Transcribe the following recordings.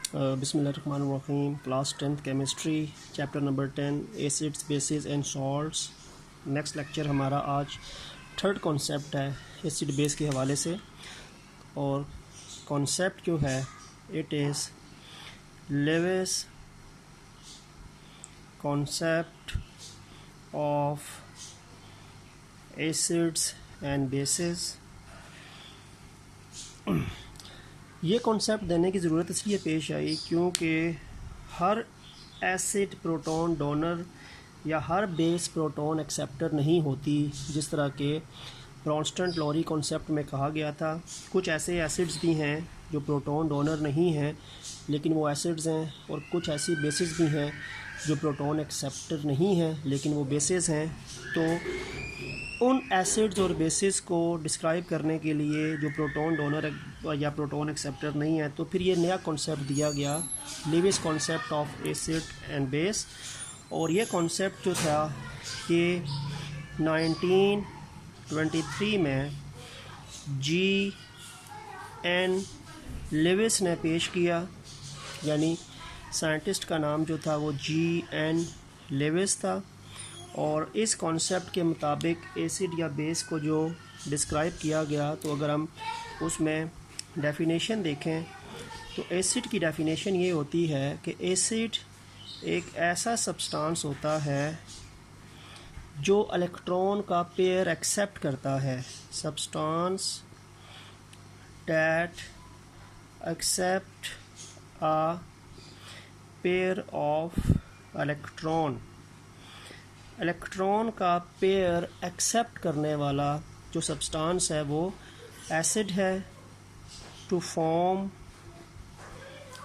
बिस्मिल्लाहिर्रहमानिर्रहीम। Class 10th chemistry, chapter number 10, acids bases and salts. Next lecture हमारा आज third concept है acid base के हवाले से, और कॉन्सेप्ट जो है it is Lewis concept of acids and bases. ये कॉन्सेप्ट देने की ज़रूरत इसलिए पेश आई क्योंकि हर एसिड प्रोटॉन डोनर या हर बेस प्रोटॉन एक्सेप्टर नहीं होती। जिस तरह के ब्रॉन्स्टन-लॉरी कॉन्सेप्ट में कहा गया था, कुछ ऐसे एसिड्स भी हैं जो प्रोटॉन डोनर नहीं हैं लेकिन वो एसिड्स हैं, और कुछ ऐसी बेसिस भी हैं जो प्रोटॉन एक्सेप्टर नहीं हैं लेकिन वो बेसिस हैं। तो उन एसिड्स और बेसिस को डिस्क्राइब करने के लिए जो प्रोटॉन डोनर या प्रोटॉन एक्सेप्टर नहीं है, तो फिर ये नया कॉन्सेप्ट दिया गया, Lewis concept of acid and base. और ये कॉन्सेप्ट जो था ये 1923 में G.N. लेविस ने पेश किया, यानी साइंटिस्ट का नाम जो था वो G.N. लेविस था। और इस कॉन्सेप्ट के मुताबिक एसिड या बेस को जो डिस्क्राइब किया गया, तो अगर हम उसमें डेफिनेशन देखें तो एसिड की डेफिनेशन ये होती है कि एसिड एक ऐसा सब्सटेंस होता है जो इलेक्ट्रॉन का पेयर एक्सेप्ट करता है। Substance that accept a pair of electron. Electron का पेयर एक्सेप्ट करने वाला जो सब्सटेंस है वो एसिड है। To form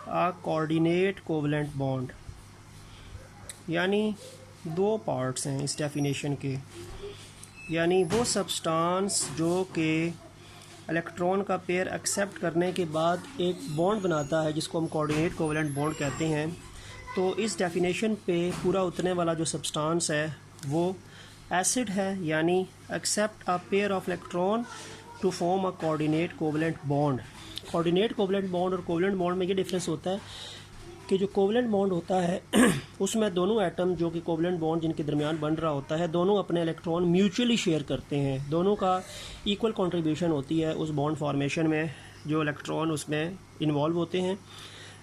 a coordinate covalent bond, यानी दो पार्ट्स हैं इस डेफिनेशन के, यानी वो सब्सटेंस जो कि इलेक्ट्रॉन का पेयर एक्सेप्ट करने के बाद एक बॉन्ड बनाता है जिसको हम कोऑर्डिनेट कोवलेंट बॉन्ड कहते हैं। तो इस डेफिनेशन पे पूरा उतरने वाला जो सब्सटेंस है वो एसिड है, यानी accept a pair of electron to form a coordinate covalent bond. Coordinate covalent bond और कोवलेंट बॉन्ड में ये डिफरेंस होता है कि जो कोवलेंट बॉन्ड होता है उसमें दोनों एटम जो कि कोवलेंट बॉन्ड जिनके दरमियान बन रहा होता है, दोनों अपने इलेक्ट्रॉन म्यूचुअली शेयर करते हैं, दोनों का इक्वल कंट्रीब्यूशन होती है उस बॉन्ड फॉर्मेशन में, जो इलेक्ट्रॉन उसमें इन्वॉल्व होते हैं।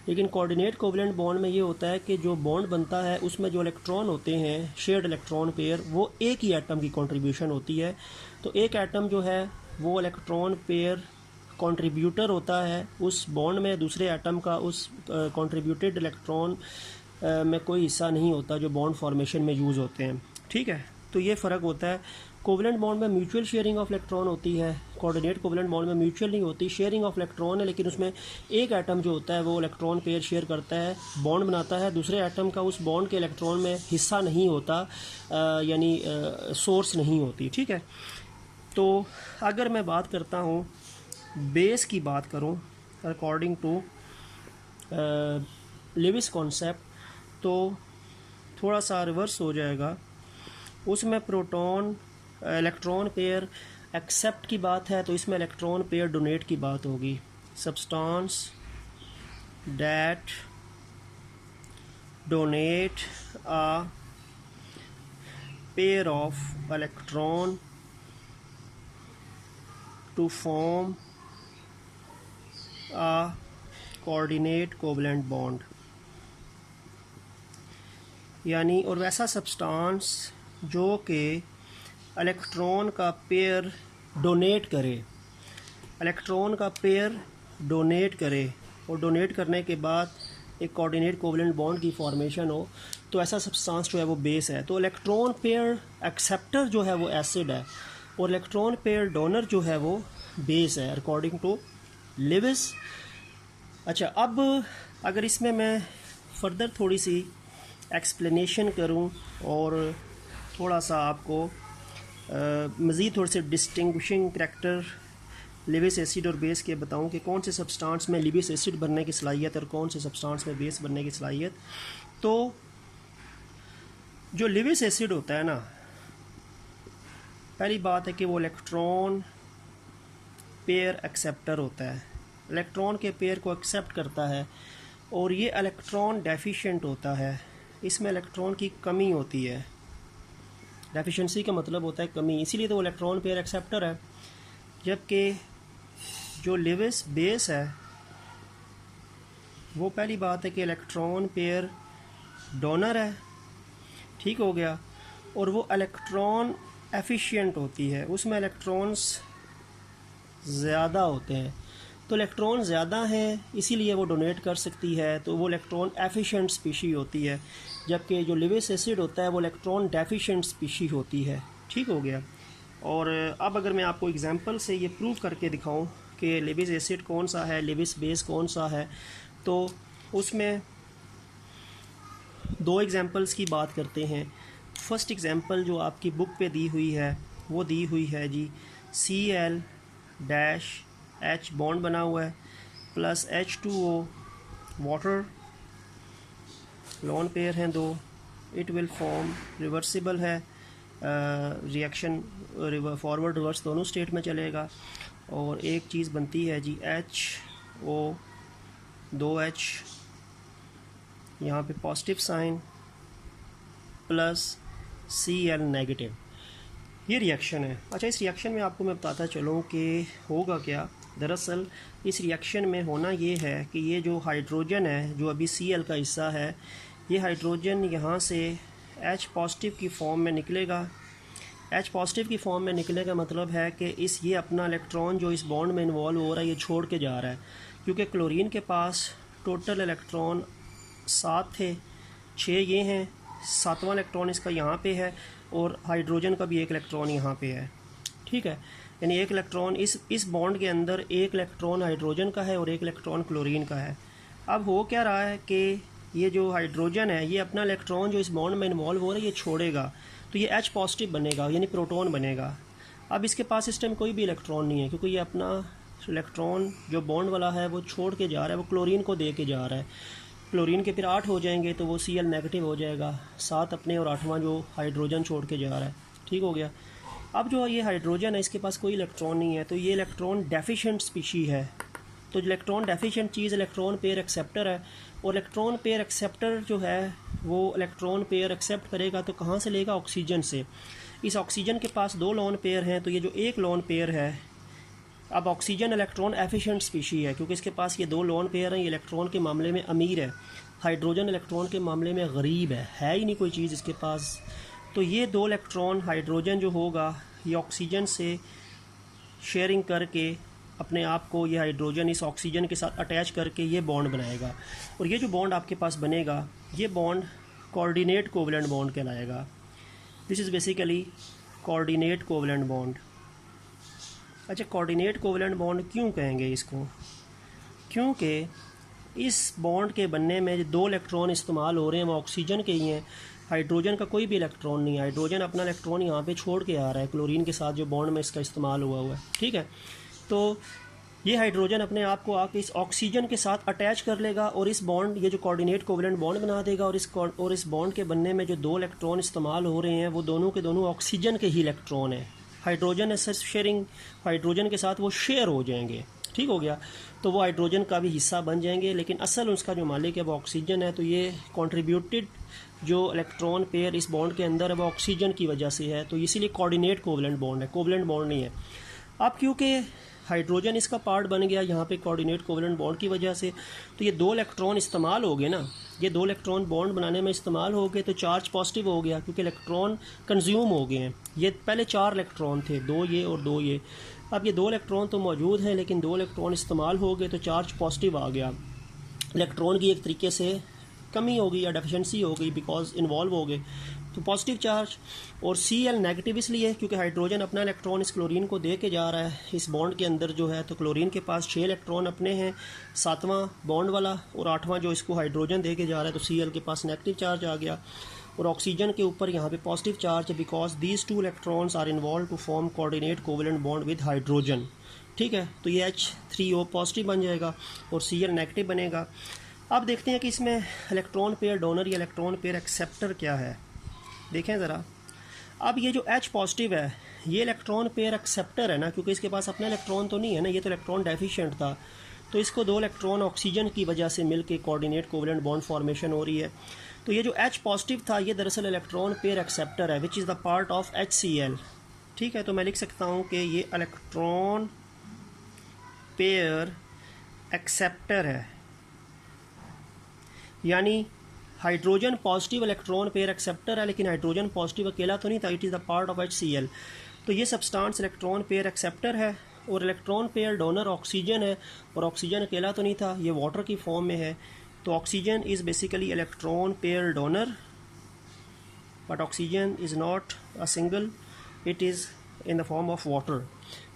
लेकिन कोऑर्डिनेट कोवलेंट बॉन्ड में ये होता है कि जो बॉन्ड बनता है उसमें जो इलेक्ट्रॉन होते हैं, शेयर्ड इलेक्ट्रॉन पेयर, वो एक ही एटम की कंट्रीब्यूशन होती है। तो एक एटम जो है वो इलेक्ट्रॉन पेयर कंट्रीब्यूटर होता है उस बॉन्ड में, दूसरे एटम का उस कंट्रीब्यूटेड इलेक्ट्रॉन में कोई हिस्सा नहीं होता जो बॉन्ड फॉर्मेशन में यूज़ होते हैं। ठीक है, तो ये फ़र्क होता है। कोवलेंट बॉन्ड में म्यूचुअल शेयरिंग ऑफ इलेक्ट्रॉन होती है, कोऑर्डिनेट कोवलेंट बॉन्ड में म्यूचुअल नहीं होती, शेयरिंग ऑफ इलेक्ट्रॉन है, लेकिन उसमें एक एटम जो होता है वो इलेक्ट्रॉन पेयर शेयर करता है, बॉन्ड बनाता है, दूसरे एटम का उस बॉन्ड के इलेक्ट्रॉन में हिस्सा नहीं होता, यानी सोर्स नहीं होती। ठीक है, तो अगर मैं बात करता हूँ बेस की बात करूँ अकॉर्डिंग टू लेविस कॉन्सेप्ट, तो थोड़ा सा रिवर्स हो जाएगा। उसमें प्रोटॉन इलेक्ट्रॉन पेयर एक्सेप्ट की बात है, तो इसमें इलेक्ट्रॉन पेयर डोनेट की बात होगी। Substance that donate a pair of electron to form a coordinate covalent bond, यानी और वैसा सब्सटेंस जो कि इलेक्ट्रॉन का पेयर डोनेट करे, इलेक्ट्रॉन का पेयर डोनेट करे, और डोनेट करने के बाद एक कोऑर्डिनेट कोवलेंट बॉन्ड की फॉर्मेशन हो, तो ऐसा सब्सटेंस जो है वो बेस है। तो इलेक्ट्रॉन पेयर एक्सेप्टर जो है वो एसिड है, और इलेक्ट्रॉन पेयर डोनर जो है वो बेस है अकॉर्डिंग टू लेविस। अच्छा, अब अगर इसमें मैं फर्दर थोड़ी सी एक्सप्लेनेशन करूं और थोड़ा सा आपको मज़ीद थोड़े से डिस्टिंग्विशिंग करैक्टर लेविस एसिड और बेस के बताऊं कि कौन से सब्सटेंस में लेविस एसिड बनने की सलाहियत और कौन से सब्सटेंस में बेस बनने की सलाहियत। तो जो लेविस एसिड होता है ना, पहली बात है कि वो इलेक्ट्रॉन पेयर एक्सेप्टर होता है, इलेक्ट्रॉन के पेयर को एक्सेप्ट करता है। और ये इलेक्ट्रॉन डेफिशिएंट होता है, इसमें इलेक्ट्रॉन की कमी होती है। डेफिशिएंसी का मतलब होता है कमी, इसीलिए तो वो इलेक्ट्रॉन पेयर एक्सेप्टर है। जबकि जो लेविस बेस है वो पहली बात है कि इलेक्ट्रॉन पेयर डोनर है, ठीक हो गया, और वो इलेक्ट्रॉन एफिशिएंट होती है, उसमें इलेक्ट्रॉन्स ज़्यादा होते हैं। तो इलेक्ट्रॉन ज़्यादा हैं इसीलिए वो डोनेट कर सकती है, तो वो इलेक्ट्रॉन एफिशिएंट स्पीशी होती है। जबकि जो लेविस एसिड होता है वो इलेक्ट्रॉन डेफिशिएंट स्पीशी होती है, ठीक हो गया। और अब अगर मैं आपको एग्जांपल से ये प्रूव करके दिखाऊं कि लेविस एसिड कौन सा है, लेविस बेस कौन सा है, तो उसमें दो एग्जांपल्स की बात करते हैं। फर्स्ट एग्जांपल जो आपकी बुक पे दी हुई है वो दी हुई है जी Cl-H बॉन्ड बना हुआ है plus H2O water, lone pair हैं दो, इट विल फॉर्म रिवर्सिबल है, रिएक्शन फॉरवर्ड रिवर्स दोनों स्टेट में चलेगा। और एक चीज़ बनती है जी HO 2H, यहाँ पे positive sign plus Cl negative, ये रिएक्शन है। अच्छा, इस रिएक्शन में आपको मैं बताता चलूँ कि होगा क्या। दरअसल इस रिएक्शन में होना ये है कि ये जो हाइड्रोजन है जो अभी Cl का हिस्सा है, ये हाइड्रोजन यहाँ से H पॉजिटिव की फॉर्म में निकलेगा। H पॉजिटिव की फॉर्म में निकलने का मतलब है कि ये अपना इलेक्ट्रॉन जो इस बॉन्ड में इन्वॉल्व हो रहा है ये छोड़ के जा रहा है, क्योंकि क्लोरीन के पास टोटल इलेक्ट्रॉन 7 थे, 6 ये हैं, 7वां इलेक्ट्रॉन इसका यहाँ पे है, और हाइड्रोजन का भी एक इलेक्ट्रॉन यहाँ पे है, ठीक है। यानी एक इलेक्ट्रॉन इस बॉन्ड के अंदर एक इलेक्ट्रॉन हाइड्रोजन का है और एक इलेक्ट्रॉन क्लोरीन का है। अब हो क्या रहा है कि ये जो हाइड्रोजन है ये अपना इलेक्ट्रॉन जो इस बॉन्ड में इन्वॉल्व हो रहा है ये छोड़ेगा, तो ये H पॉजिटिव बनेगा, यानी प्रोटॉन बनेगा। अब इसके पास इस टाइम कोई भी इलेक्ट्रॉन नहीं है, क्योंकि ये अपना इलेक्ट्रॉन जो बॉन्ड वाला है वो छोड़ के जा रहा है, वो क्लोरीन को दे के जा रहा है। क्लोरीन के फिर 8 हो जाएंगे तो वो Cl नेगेटिव हो जाएगा, 7 अपने और 8वां जो हाइड्रोजन छोड़ के जा रहा है, ठीक हो गया। अब जो ये हाइड्रोजन है इसके पास कोई इलेक्ट्रॉन नहीं है, तो ये इलेक्ट्रॉन डेफिशिएंट स्पीशी है। तो इलेक्ट्रॉन डेफिशिएंट चीज़ इलेक्ट्रॉन पेयर एक्सेप्टर है, और इलेक्ट्रॉन पेयर एक्सेप्टर जो है वो इलेक्ट्रॉन पेयर एक्सेप्ट करेगा तो कहाँ से लेगा? ऑक्सीजन से। इस ऑक्सीजन के पास 2 लोन पेयर हैं, तो ये जो एक लोन पेयर है, अब ऑक्सीजन इलेक्ट्रॉन एफिशिएंट स्पीशी है क्योंकि इसके पास ये 2 लोन पेयर हैं, ये इलेक्ट्रॉन के मामले में अमीर है। हाइड्रोजन इलेक्ट्रॉन के मामले में गरीब है ही नहीं कोई चीज़ इसके पास। तो ये 2 इलेक्ट्रॉन हाइड्रोजन जो होगा ये ऑक्सीजन से शेयरिंग करके अपने आप को ये हाइड्रोजन इस ऑक्सीजन के साथ अटैच करके ये बॉन्ड बनाएगा, और ये जो बॉन्ड आपके पास बनेगा ये बॉन्ड कोऑर्डिनेट कोवलेंट बॉन्ड कहलाएगा। This is basically coordinate covalent bond. अच्छा, कोऑर्डिनेट कोवलेंट बॉन्ड क्यों कहेंगे इसको? क्योंकि इस बॉन्ड के बनने में जो 2 इलेक्ट्रॉन इस्तेमाल हो रहे हैं वो ऑक्सीजन के ही हैं, हाइड्रोजन का कोई भी इलेक्ट्रॉन नहीं है। हाइड्रोजन अपना इलेक्ट्रॉन यहाँ पे छोड़ के आ रहा है क्लोरीन के साथ जो बॉन्ड में इसका इस्तेमाल हुआ है, ठीक है। तो ये हाइड्रोजन अपने आप को आके इस ऑक्सीजन के साथ अटैच कर लेगा और इस बॉन्ड, ये जो कोऑर्डिनेट कोवलेंट बॉन्ड बना देगा, और इस बॉन्ड के बनने में जो 2 इलेक्ट्रॉन इस्तेमाल हो रहे हैं वो दोनों के दोनों ऑक्सीजन के ही इलेक्ट्रॉन हैं। हाइड्रोजन एज शेयरिंग, हाइड्रोजन के साथ वो शेयर हो जाएंगे, ठीक हो गया। तो वो हाइड्रोजन का भी हिस्सा बन जाएंगे, लेकिन असल उसका जो मालिक है वो ऑक्सीजन है। तो ये कॉन्ट्रीब्यूटेड जो इलेक्ट्रॉन पेयर इस बॉन्ड के अंदर है वो ऑक्सीजन की वजह से है, तो इसीलिए कोऑर्डिनेट कोवलेंट बॉन्ड है, कोवलेंट बॉन्ड नहीं है। अब क्योंकि हाइड्रोजन इसका पार्ट बन गया यहाँ पे कोऑर्डिनेट कोवलेंट बॉन्ड की वजह से, तो ये 2 इलेक्ट्रॉन इस्तेमाल हो गए ना, ये 2 इलेक्ट्रॉन बॉन्ड बनाने में इस्तेमाल हो गए, तो चार्ज पॉजिटिव हो गया क्योंकि इलेक्ट्रॉन कंज्यूम हो गए हैं। ये पहले 4 इलेक्ट्रॉन थे, 2 ये और 2 ये। अब ये 2 इलेक्ट्रॉन तो मौजूद हैं लेकिन 2 इलेक्ट्रॉन इस्तेमाल हो गए, तो चार्ज पॉजिटिव आ गया। इलेक्ट्रॉन की एक तरीके से कमी हो गई या डेफिशिएंसी हो गई, बिकॉज इन्वॉल्व हो गए, तो पॉजिटिव चार्ज। और Cl नेगेटिव इसलिए क्योंकि हाइड्रोजन अपना इलेक्ट्रॉन इस क्लोरीन को दे के जा रहा है इस बॉन्ड के अंदर जो है, तो क्लोरीन के पास 6 इलेक्ट्रॉन अपने हैं, 7वां बॉन्ड वाला और 8वां जो इसको हाइड्रोजन दे के जा रहा है, तो Cl के पास नेगेटिव चार्ज आ गया। और ऑक्सीजन के ऊपर यहाँ पे पॉजिटिव चार्ज है, because these 2 electrons are involve to form coordinate covalent bond with hydrogen, ठीक है। तो ये H3O पॉजिटिव बन जाएगा और Cl नेगेटिव बनेगा। अब देखते हैं कि इसमें इलेक्ट्रॉन पेयर डोनर या इलेक्ट्रॉन पेयर एक्सेप्टर क्या है, देखें ज़रा। अब ये जो H पॉजिटिव है ये इलेक्ट्रॉन पेयर एक्सेप्टर है ना, क्योंकि इसके पास अपना इलेक्ट्रॉन तो नहीं है ना, ये तो इलेक्ट्रॉन डेफिशिएंट था। तो इसको 2 इलेक्ट्रॉन ऑक्सीजन की वजह से मिल के कोऑर्डिनेट कोवलेंट बॉन्ड फॉर्मेशन हो रही है। तो ये जो H पॉजिटिव था ये दरअसल इलेक्ट्रॉन पेयर एक्सेप्टर है, which is the part of HCl। ठीक है, तो मैं लिख सकता हूँ कि ये इलेक्ट्रॉन पेयर एक्सेप्टर है, यानी hydrogen positive electron pair acceptor है, लेकिन हाइड्रोजन पॉजिटिव अकेला तो नहीं था, it is the part of HCl। तो ये सब्सटेंस इलेक्ट्रॉन पेयर एक्सेप्टर है और इलेक्ट्रॉन पेयर डोनर ऑक्सीजन है, और ऑक्सीजन अकेला तो नहीं था, ये वाटर की फॉर्म में है। तो oxygen is basically electron pair donor, but oxygen is not a single, it is in the form of water.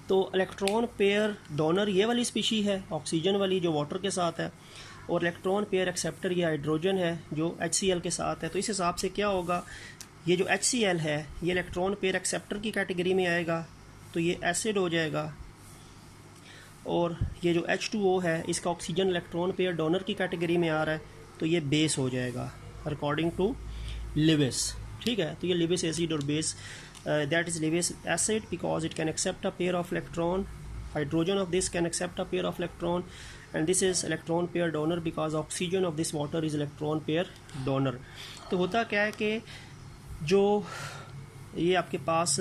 तो इलेक्ट्रॉन पेयर डोनर ये वाली स्पीशी है, ऑक्सीजन वाली जो वाटर के साथ है, और इलेक्ट्रॉन पेयर एक्सेप्टर ये हाइड्रोजन है जो HCl के साथ है। तो इस हिसाब से क्या होगा, ये जो HCl है ये इलेक्ट्रॉन पेयर एक्सेप्टर की कैटेगरी में आएगा, तो ये एसिड हो जाएगा, और ये जो H2O है इसका ऑक्सीजन इलेक्ट्रॉन पेयर डोनर की कैटेगरी में आ रहा है, तो ये बेस हो जाएगा अकॉर्डिंग टू लिविस। ठीक है, तो ये लिविस एसिड और base, that is Lewis acid because it can accept a pair of electron, hydrogen of this can accept a pair of electron, and this is electron pair donor because oxygen of this water is electron pair donor। तो होता क्या है कि जो ये आपके पास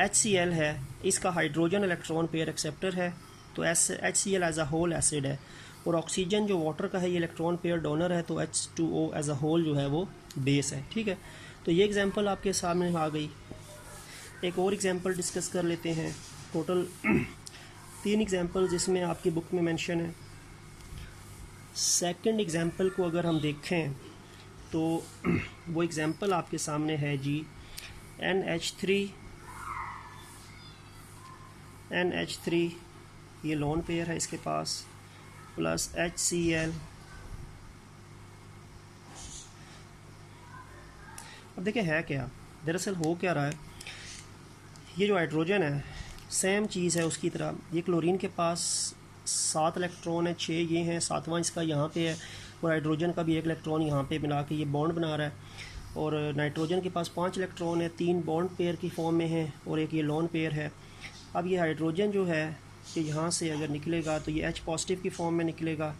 HCl है इसका हाइड्रोजन इलेक्ट्रॉन पेयर एक्सेप्टर है, तो HCl as a whole acid है, और ऑक्सीजन जो वाटर का है ये इलेक्ट्रॉन पेयर डोनर है, तो H2O एज अ होल जो है वो बेस है। ठीक है, तो ये एग्जांपल आपके सामने आ गई। एक और एग्जांपल डिस्कस कर लेते हैं। टोटल 3 एग्जांपल जिसमें आपकी बुक में मेंशन है। सेकंड एग्जांपल को अगर हम देखें तो वो एग्जांपल आपके सामने है जी, NH3 ये लोन पेयर है इसके पास, प्लस HCl। अब देखिए है क्या, दरअसल हो क्या रहा है, ये जो हाइड्रोजन है सेम चीज़ है उसकी तरह। ये क्लोरीन के पास 7 इलेक्ट्रॉन है, 6 ये हैं, 7वां इसका यहाँ पे है, और हाइड्रोजन का भी 1 इलेक्ट्रॉन यहाँ पे मिला के ये बॉन्ड बना रहा है, और नाइट्रोजन के पास 5 इलेक्ट्रॉन है, 3 बॉन्ड पेयर की फॉर्म में है और एक ये लोन पेयर है। अब ये हाइड्रोजन जो है कि यहाँ से अगर निकलेगा तो ये H पॉजिटिव की फॉर्म में निकलेगा,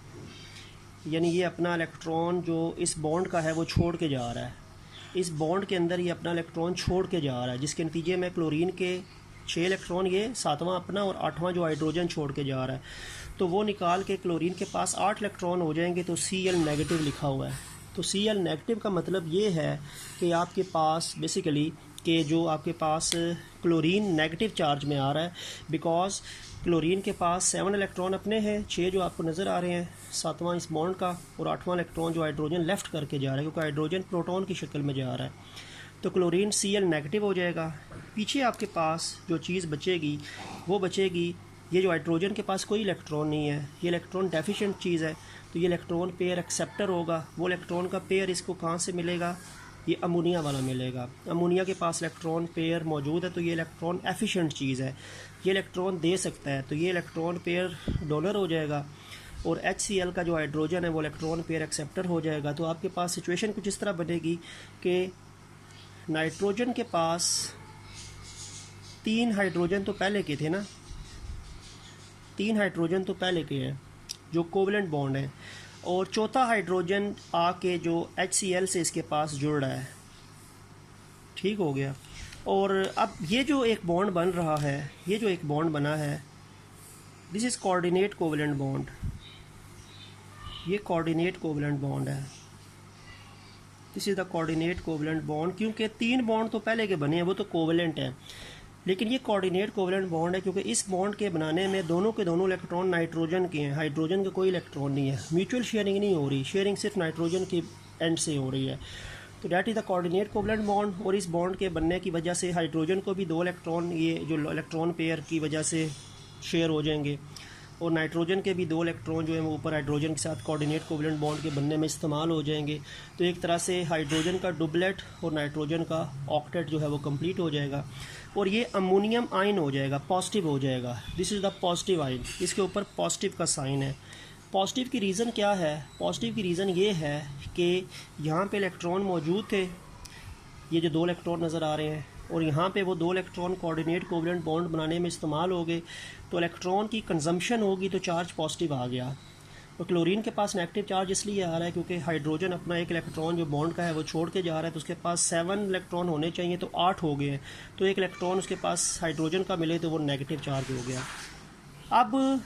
यानी ये अपना इलेक्ट्रॉन जो इस बॉन्ड का है वो छोड़ के जा रहा है, इस बॉन्ड के अंदर ये अपना इलेक्ट्रॉन छोड़ के जा रहा है, जिसके नतीजे में क्लोरीन के 6 इलेक्ट्रॉन ये 7वां अपना और 8वां जो हाइड्रोजन छोड़ के जा रहा है, तो वो निकाल के क्लोरीन के पास 8 इलेक्ट्रॉन हो जाएंगे, तो Cl नेगेटिव लिखा हुआ है। तो Cl नेगेटिव का मतलब ये है कि आपके पास बेसिकली कि जो आपके पास क्लोरीन नेगेटिव चार्ज में आ रहा है, बिकॉज क्लोरीन के पास 7 इलेक्ट्रॉन अपने हैं, 6 जो आपको नज़र आ रहे हैं 7वां इस बॉन्ड का, और 8वां इलेक्ट्रॉन जो हाइड्रोजन लेफ़्ट करके जा रहा है क्योंकि हाइड्रोजन प्रोटॉन की शक्ल में जा रहा है, तो क्लोरीन Cl नेगेटिव हो जाएगा। पीछे आपके पास जो चीज़ बचेगी वो बचेगी, ये जो हाइड्रोजन के पास कोई इलेक्ट्रॉन नहीं है, ये इलेक्ट्रॉन डेफिशिएंट चीज़ है, तो ये इलेक्ट्रॉन पेयर एक्सेप्टर होगा। वो इलेक्ट्रॉन का पेयर इसको कहाँ से मिलेगा, ये अमोनिया वाला मिलेगा। अमोनिया के पास इलेक्ट्रॉन पेयर मौजूद है, तो ये इलेक्ट्रॉन एफिशिएंट चीज़ है, ये इलेक्ट्रॉन दे सकता है, तो ये इलेक्ट्रॉन पेयर डोनर हो जाएगा, और HCl का जो हाइड्रोजन है वो इलेक्ट्रॉन पेयर एक्सेप्टर हो जाएगा। तो आपके पास सिचुएशन कुछ इस तरह बनेगी कि नाइट्रोजन के पास 3 हाइड्रोजन तो पहले के थे ना, 3 हाइड्रोजन तो पहले के हैं जो कोवलेंट बॉन्ड है, और चौथा हाइड्रोजन आके जो HCl से इसके पास जुड़ रहा है। ठीक हो गया, और अब ये जो एक बॉन्ड बन रहा है, ये जो एक बॉन्ड बना है, this is coordinate covalent bond, ये कोऑर्डिनेट कोवलेंट बॉन्ड है, this is the coordinate covalent bond. क्योंकि 3 बॉन्ड तो पहले के बने हैं वो तो कोवलेंट है, लेकिन ये कोऑर्डिनेट कोवलेंट बॉन्ड है क्योंकि इस बॉन्ड के बनाने में दोनों के दोनों इलेक्ट्रॉन नाइट्रोजन के हैं, हाइड्रोजन का कोई इलेक्ट्रॉन नहीं है, म्यूचुअल शेयरिंग नहीं हो रही, शेयरिंग सिर्फ नाइट्रोजन के एंड से हो रही है। तो that is the coordinate covalent bond, और इस बॉन्ड के बनने की वजह से हाइड्रोजन को भी 2 इलेक्ट्रॉन ये जो इलेक्ट्रॉन पेयर की वजह से शेयर हो जाएंगे, और नाइट्रोजन के भी 2 इलेक्ट्रॉन जो है वो ऊपर हाइड्रोजन के साथ कोऑर्डिनेट कोवलेंट बॉन्ड के बनने में इस्तेमाल हो जाएंगे। तो एक तरह से हाइड्रोजन का डुबलेट और नाइट्रोजन का ऑक्टेट जो है वो कंप्लीट हो जाएगा, और ये अमोनियम आयन हो जाएगा, पॉजिटिव हो जाएगा। This is the positive ion, इसके ऊपर पॉजिटिव का साइन है। पॉजिटिव की रीज़न क्या है, पॉजिटिव की रीज़न ये है कि यहाँ पे इलेक्ट्रॉन मौजूद थे, ये जो 2 इलेक्ट्रॉन नज़र आ रहे हैं और यहाँ पे वो 2 इलेक्ट्रॉन कोऑर्डिनेट कोवलेंट बॉन्ड बनाने में इस्तेमाल हो गए, तो इलेक्ट्रॉन की कंजम्पशन होगी तो चार्ज पॉजिटिव आ गया। और क्लोरीन के पास नेगेटिव चार्ज इसलिए आ रहा है क्योंकि हाइड्रोजन अपना एक इलेक्ट्रॉन जो बॉन्ड का है वो छोड़ के जा रहा है, तो उसके पास 7 इलेक्ट्रॉन होने चाहिए, तो 8 हो गए हैं, तो एक इलेक्ट्रॉन उसके पास हाइड्रोजन का मिले तो वो नेगेटिव चार्ज हो गया। अब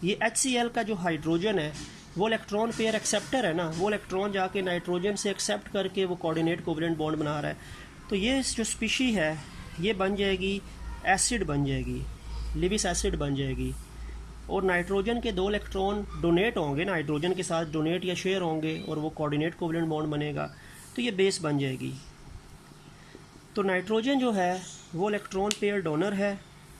ये HCl का जो हाइड्रोजन है वो इलेक्ट्रॉन पेयर एक्सेप्टर है ना, वो इलेक्ट्रॉन जाके नाइट्रोजन से एक्सेप्ट करके वो कोऑर्डिनेट कोवलेंट बॉन्ड बना रहा है, तो ये जो स्पीशी है ये बन जाएगी एसिड बन जाएगी, लिविस एसिड बन जाएगी। और नाइट्रोजन के 2 इलेक्ट्रॉन डोनेट होंगे ना, हाइड्रोजन के साथ डोनेट या शेयर होंगे और वो कोऑर्डिनेट कोवलेंट बॉन्ड बनेगा, तो ये बेस बन जाएगी। तो नाइट्रोजन जो है वो इलेक्ट्रॉन पेयर डोनर है,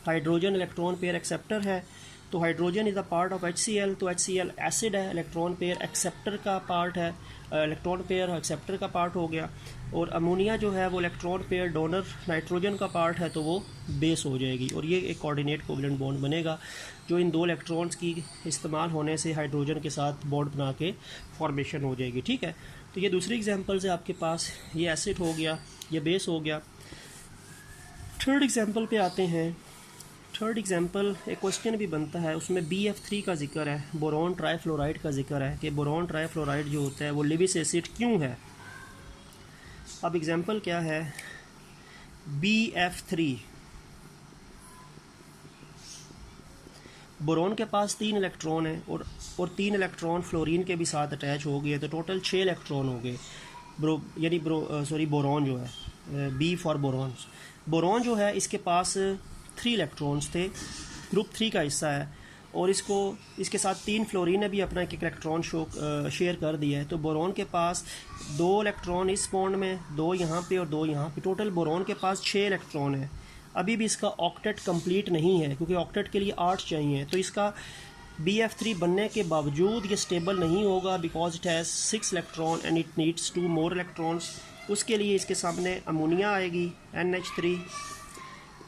हाइड्रोजन इलेक्ट्रॉन पेयर एक्सेप्टर है, तो hydrogen is a part of HCl, तो HCl एसिड है, इलेक्ट्रॉन पेयर एक्सेप्टर का पार्ट है, इलेक्ट्रॉन पेयर एक्सेप्टर का पार्ट हो गया। और अमोनिया जो है वो इलेक्ट्रॉन पेयर डोनर नाइट्रोजन का पार्ट है, तो वो बेस हो जाएगी और ये एक कोऑर्डिनेट कोवलेंट बॉन्ड बनेगा जो इन 2 इलेक्ट्रॉन्स की इस्तेमाल होने से हाइड्रोजन के साथ बॉन्ड बना के फॉर्मेशन हो जाएगी। ठीक है, तो ये दूसरी एग्जांपल है आपके पास, ये एसिड हो गया, ये बेस हो गया। थर्ड एग्जांपल पे आते हैं। थर्ड एग्जांपल एक क्वेश्चन भी बनता है, उसमें BF3 का जिक्र है, बोरॉन ट्राईफ्लोराइड का जिक्र है कि बोरॉन ट्राईफ्लोराइड जो होता है वो लिविस एसिड क्यों है। अब एग्जांपल क्या है, BF3, बोरॉन के पास 3 इलेक्ट्रॉन है और 3 इलेक्ट्रॉन फ्लोरीन के भी साथ अटैच हो गए, तो टोटल 6 इलेक्ट्रॉन हो गए। बोरॉन जो है, B फॉर बोरॉन्स, बोरॉन जो है इसके पास 3 इलेक्ट्रॉन्स थे, ग्रुप 3 का हिस्सा है, और इसके साथ 3 फ्लोरीन ने भी अपना एक इलेक्ट्रॉन शेयर कर दिया है, तो बोरॉन के पास 2 इलेक्ट्रॉन इस बॉन्ड में, 2 यहाँ पे और 2 यहाँ पे, टोटल बोरॉन के पास 6 इलेक्ट्रॉन है। अभी भी इसका ऑक्टेट कंप्लीट नहीं है क्योंकि ऑक्टेट के लिए 8 चाहिए, तो इसका BF3 बनने के बावजूद ये स्टेबल नहीं होगा because it has 6 electron and it needs 2 more electrons. उसके लिए इसके सामने अमोनिया आएगी, NH3।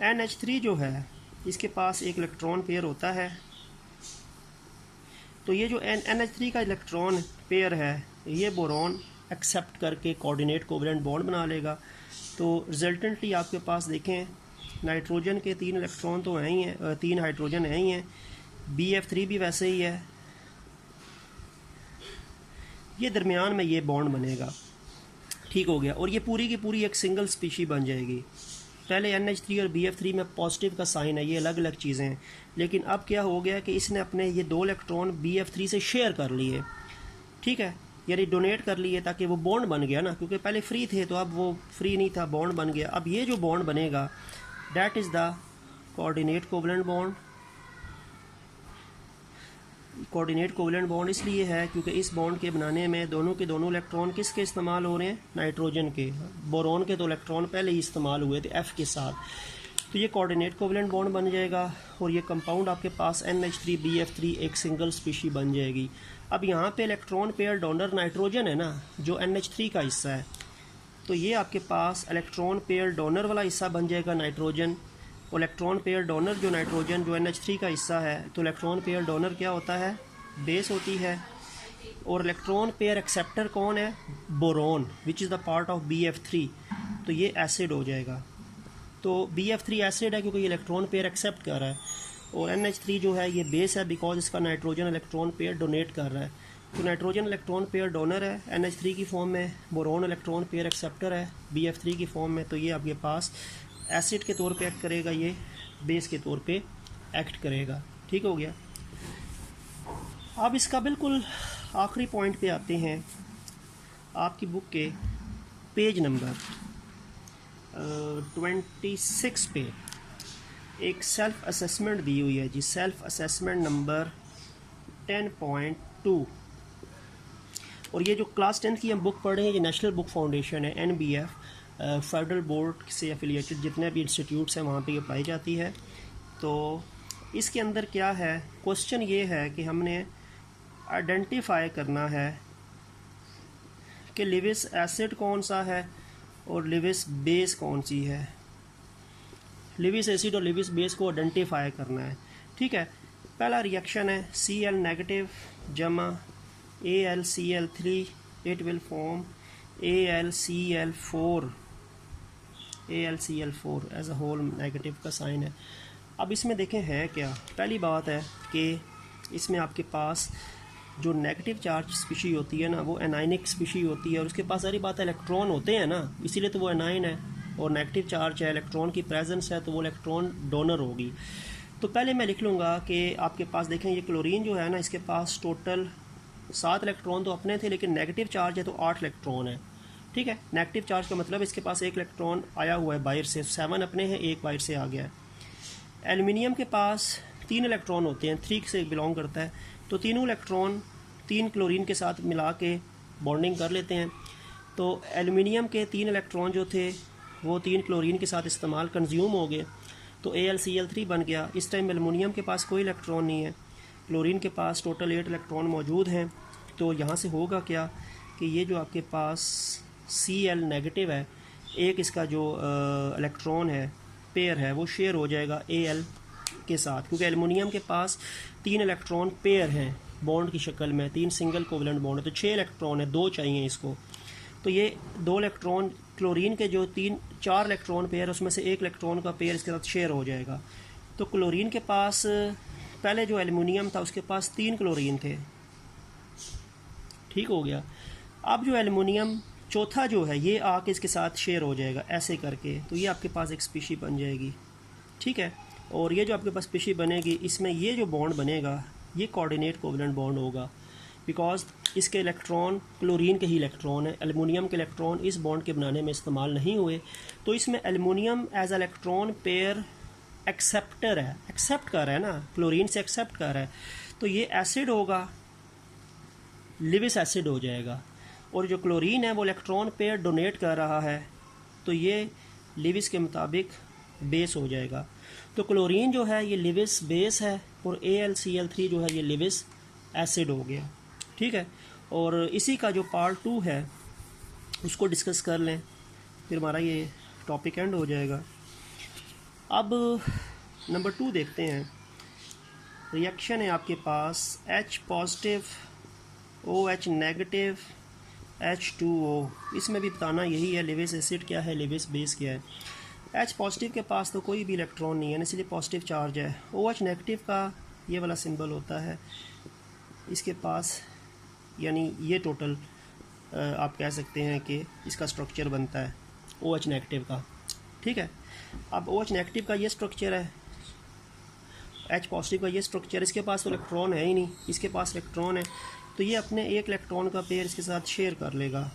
NH3 जो है इसके पास एक इलेक्ट्रॉन पेयर होता है, तो ये जो NH3 का इलेक्ट्रॉन पेयर है ये बोरॉन एक्सेप्ट करके कोऑर्डिनेट कोवलेंट बॉन्ड बना लेगा। तो रिजल्टेंटली आपके पास देखें नाइट्रोजन के 3 इलेक्ट्रॉन तो हैं ही हैं, 3 हाइड्रोजन हैं ही हैं, BF3 भी वैसे ही है, ये दरमियान में ये बॉन्ड बनेगा। ठीक हो गया, और ये पूरी की पूरी एक सिंगल स्पीशी बन जाएगी। पहले NH3 और BF3 में पॉजिटिव का साइन है, ये अलग अलग चीज़ें हैं, लेकिन अब क्या हो गया कि इसने अपने ये 2 इलेक्ट्रॉन BF3 से शेयर कर लिए, ठीक है, यानी डोनेट कर लिए, ताकि वो बॉन्ड बन गया ना, क्योंकि पहले फ्री थे तो अब वो फ्री नहीं था, बॉन्ड बन गया। अब ये जो बॉन्ड बनेगा that is the coordinate covalent bond. Coordinate covalent bond इसलिए है क्योंकि इस बॉन्ड के बनाने में दोनों के दोनों इलेक्ट्रॉन किसके इस्तेमाल हो रहे हैं, नाइट्रोजन के। बोरॉन के तो इलेक्ट्रॉन पहले ही इस्तेमाल हुए थे F के साथ, तो ये कोऑर्डिनेट कोवलेंट बॉन्ड बन जाएगा और ये कंपाउंड आपके पास NH3BF3 एक सिंगल स्पीशी बन जाएगी। अब यहाँ पे इलेक्ट्रॉन पेयर डोनर नाइट्रोजन है ना, जो NH3 का हिस्सा है, तो ये आपके पास इलेक्ट्रॉन पेयर डोनर वाला हिस्सा बन जाएगा नाइट्रोजन, और इलेक्ट्रॉन पेयर डोनर जो नाइट्रोजन जो NH3 का हिस्सा है, तो इलेक्ट्रॉन पेयर डोनर क्या होता है, बेस होती है, और इलेक्ट्रॉन पेयर एक्सेप्टर कौन है, boron, which is the part of BF3, तो ये एसिड हो जाएगा। तो BF3 एसिड है क्योंकि ये इलेक्ट्रॉन पेयर एक्सेप्ट कर रहा है, और NH3 जो है ये बेस है बिकॉज इसका नाइट्रोजन इलेक्ट्रॉन पेयर डोनेट कर रहा है। तो नाइट्रोजन इलेक्ट्रॉन पेयर डोनर है NH3 की फॉर्म में, बोरॉन इलेक्ट्रॉन पेयर एक्सेप्टर है BF3 की फॉर्म में, तो ये आपके पास एसिड के तौर पे एक्ट करेगा, ये बेस के तौर पे एक्ट करेगा। ठीक हो गया। अब इसका बिल्कुल आखिरी पॉइंट पे आते हैं, आपकी बुक के पेज नंबर 26 पे एक सेल्फ असेसमेंट दी हुई है जी, सेल्फ असेसमेंट नंबर 10.2। और ये जो क्लास 10 की हम बुक पढ़ रहे हैं ये नेशनल बुक फाउंडेशन है, NBF, फेडरल बोर्ड से एफिलिएटेड जितने भी इंस्टीट्यूट्स हैं वहाँ पे ये पाई जाती है। तो इसके अंदर क्या है, क्वेश्चन ये है कि हमने आइडेंटिफाई करना है कि लिविस एसिड कौन सा है और लिविस बेस कौन सी है। लिविस एसिड और लिविस बेस को आइडेंटिफाई करना है। ठीक है, पहला रिएक्शन है Cl नेगेटिव जमा AlCl3, it will form AlCl4 AlCl4 as a whole negative का साइन है। अब इसमें देखें है क्या, पहली बात है कि इसमें आपके पास जो नेगेटिव चार्ज स्पीशी होती है ना वो एनाइनिक स्पीशी होती है, और उसके पास सारी बात है इलेक्ट्रॉन होते हैं ना, इसीलिए तो वो एनाइन है, और नेगेटिव चार्ज है, इलेक्ट्रॉन की प्रेजेंस है, तो वो इलेक्ट्रॉन डोनर होगी। तो पहले मैं लिख लूँगा कि आपके पास देखें ये क्लोरीन जो है ना, इसके पास टोटल 7 इलेक्ट्रॉन तो अपने थे, लेकिन नेगेटिव चार्ज है तो 8 इलेक्ट्रॉन है। ठीक है, नेगेटिव चार्ज का मतलब इसके पास 1 इलेक्ट्रॉन आया हुआ है बाहर से, 7 अपने हैं, 1 बाहर से आ गया है। एल्युमिनियम के पास 3 इलेक्ट्रॉन होते हैं, 3 से बिलोंग करता है, तो तीनों इलेक्ट्रॉन 3 क्लोरीन के साथ मिला के बॉन्डिंग कर लेते हैं। तो एल्युमिनियम के 3 इलेक्ट्रॉन जो थे वो 3 क्लोरीन के साथ इस्तेमाल कंज्यूम हो गए, तो AlCl3 बन गया। इस टाइम एल्युमिनियम के पास कोई इलेक्ट्रॉन नहीं है, क्लोरीन के पास टोटल 8 इलेक्ट्रॉन मौजूद हैं। तो यहाँ से होगा क्या कि ये जो आपके पास Cl नेगेटिव है, एक इसका जो इलेक्ट्रॉन है पेयर है वो शेयर हो जाएगा Al के साथ, क्योंकि एल्युमिनियम के पास 3 इलेक्ट्रॉन पेयर हैं बॉन्ड की शक्ल में, 3 सिंगल कोवलेंट बॉन्ड है, तो 6 इलेक्ट्रॉन है, 2 चाहिए इसको। तो ये 2 इलेक्ट्रॉन क्लोरीन के जो 4 इलेक्ट्रॉन पेयर उसमें से 1 इलेक्ट्रॉन का पेयर इसके साथ शेयर हो जाएगा। तो क्लोरीन के पास पहले जो एल्युमिनियम था उसके पास 3 क्लोरीन थे, ठीक हो गया। अब जो एल्युमिनियम चौथा जो है ये आके इसके साथ शेयर हो जाएगा ऐसे करके, तो ये आपके पास एक स्पीशी बन जाएगी। ठीक है, और ये जो आपके पास स्पीशी बनेगी इसमें ये जो बॉन्ड बनेगा ये कोऑर्डिनेट कोवलेंट बॉन्ड होगा, बिकॉज इसके इलेक्ट्रॉन क्लोरीन के ही इलेक्ट्रॉन है, एल्युमिनियम के इलेक्ट्रॉन इस बॉन्ड के बनाने में इस्तेमाल नहीं हुए। तो इसमें aluminium as electron pair acceptor है, एक्सेप्ट कर रहा है ना, क्लोरीन से एक्सेप्ट कर रहा है, तो ये एसिड होगा, लिविस एसिड हो जाएगा। और जो क्लोरीन है वो इलेक्ट्रॉन पेयर डोनेट कर रहा है, तो ये लिविस के मुताबिक बेस हो जाएगा। तो क्लोरीन जो है ये लिविस बेस है, और AlCl3 जो है ये लिविस एसिड हो गया। ठीक है, और इसी का जो पार्ट 2 है उसको डिस्कस कर लें, फिर हमारा ये टॉपिक एंड हो जाएगा। अब नंबर 2 देखते हैं। रिएक्शन है आपके पास H positive OH negative H2O, इसमें भी बताना यही है लिविस एसिड क्या है, लिविस बेस क्या है। H पॉजिटिव के पास तो कोई भी इलेक्ट्रॉन नहीं है, इसलिए पॉजिटिव चार्ज है। OH नेगेटिव का ये वाला सिंबल होता है, इसके पास यानी ये टोटल आप कह सकते हैं कि इसका स्ट्रक्चर बनता है OH नेगेटिव का। ठीक है, अब OH नेगेटिव का ये स्ट्रक्चर है, H पॉजिटिव का ये स्ट्रक्चर, इसके पास तो इलेक्ट्रॉन है ही नहीं, इसके पास इलेक्ट्रॉन है, तो ये अपने 1 इलेक्ट्रॉन का पेयर इसके साथ शेयर कर लेगा,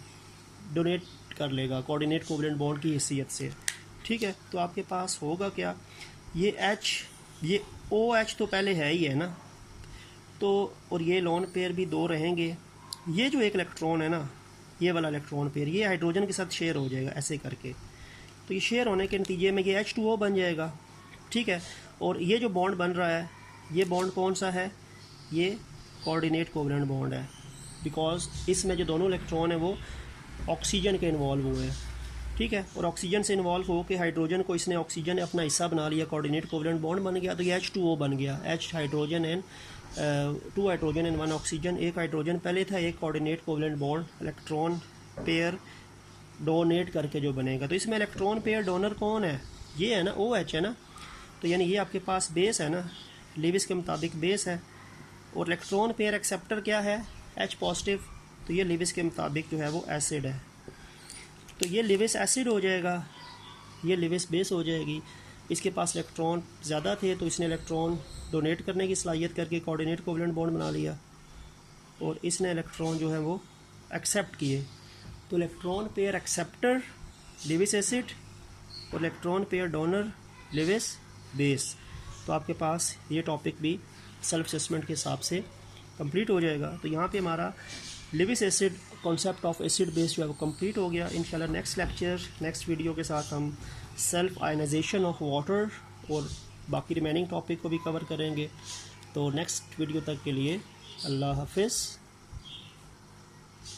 डोनेट कर लेगा कोऑर्डिनेट कोवलेंट बॉन्ड की हैसियत से। ठीक है, तो आपके पास होगा क्या, ये H ये OH तो पहले है ही है ना, तो और ये लोन पेयर भी 2 रहेंगे। ये जो 1 इलेक्ट्रॉन है ना, ये वाला इलेक्ट्रॉन पेयर ये हाइड्रोजन के साथ शेयर हो जाएगा ऐसे करके, तो ये शेयर होने के नतीजे में ये H2O बन जाएगा। ठीक है, और ये जो बॉन्ड बन रहा है ये बॉन्ड कौन सा है, ये कोऑर्डिनेट कोवलेंट बॉन्ड है, बिकॉज इसमें जो दोनों इलेक्ट्रॉन है वो ऑक्सीजन के इन्वॉल्व हुए हैं। ठीक है, और ऑक्सीजन से इन्वॉल्व हो के हाइड्रोजन को इसने ऑक्सीजन ने अपना हिस्सा बना लिया, कोऑर्डिनेट कोवलेंट बॉन्ड बन गया, तो ये H2O बन गया, H hydrogen and 2 hydrogen and 1 oxygen. 1 hydrogen पहले था, एक coordinate covalent bond electron pair donate करके जो बनेगा। तो इसमें इलेक्ट्रॉन पेयर डोनर कौन है, ये है ना, OH है ना, तो यानी ये आपके पास बेस है ना, लिविस के मुताबिक बेस है। और इलेक्ट्रॉन पेयर एक्सेप्टर क्या है, H पॉजिटिव, तो ये लिविस के मुताबिक जो है वो एसिड है, तो ये लिविस एसिड हो जाएगा, ये लिविस बेस हो जाएगी। इसके पास इलेक्ट्रॉन ज़्यादा थे तो इसने इलेक्ट्रॉन डोनेट करने की सलाहियत करके कोऑर्डिनेट कोवलेंट बॉन्ड बना लिया, और इसने इलेक्ट्रॉन जो है वो एक्सेप्ट किए। तो electron pair acceptor Lewis acid और electron pair donor Lewis base. तो आपके पास ये टॉपिक भी सेल्फ असेसमेंट के हिसाब से कंप्लीट हो जाएगा। तो यहाँ पे हमारा Lewis acid concept of acid base जो है वो कंप्लीट हो गया। इंशाल्लाह नेक्स्ट लेक्चर नेक्स्ट वीडियो के साथ हम सेल्फ आयनाइजेशन ऑफ वाटर और बाकी रिमेनिंग टॉपिक को भी कवर करेंगे। तो नेक्स्ट वीडियो तक के लिए अल्लाह हाफिज़।